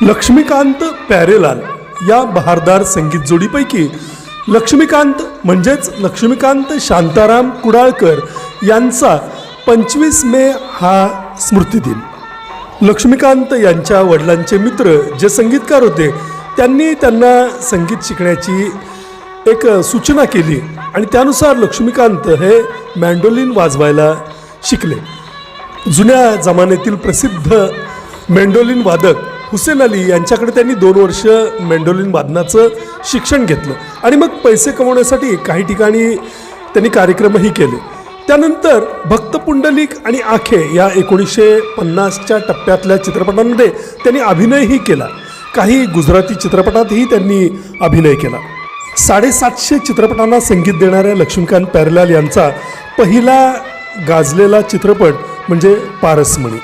लक्ष्मीकांत प्यारेलाल या बहारदार संगीत जोडीपैकी लक्ष्मीकांत म्हणजेच लक्ष्मीकांत शांताराम कुडाळकर यांचा 25 मे हा स्मृतिदिन। लक्ष्मीकांत यांच्या वडिलांचे मित्र जे संगीतकार होते त्यांनी त्यांना संगीत शिकण्याची एक सूचना केली आणि त्यानुसार लक्ष्मीकांत हे मँडोलिन वाजवायला शिकले। जुन्या जमान्यातील प्रसिद्ध मँडोलिन वादक हुसेन अली यांच्याकडे त्यांनी 2 वर्ष मँडोलिन वादनाचं शिक्षण घेतलं आणि मग पैसे कमवण्यासाठी काही ठिकाणी त्यांनी कार्यक्रमही केले। त्यानंतर भक्त पुंडलिक आणि आखे या 1950च्या टप्प्यातल्या चित्रपटांमध्ये त्यांनी अभिनयही केला। काही गुजराती चित्रपटातही त्यांनी अभिनय केला। 750 चित्रपटांना संगीत देणाऱ्या लक्ष्मीकांत प्यारेलाल यांचा पहिला गाजलेला चित्रपट म्हणजे पारसमणी।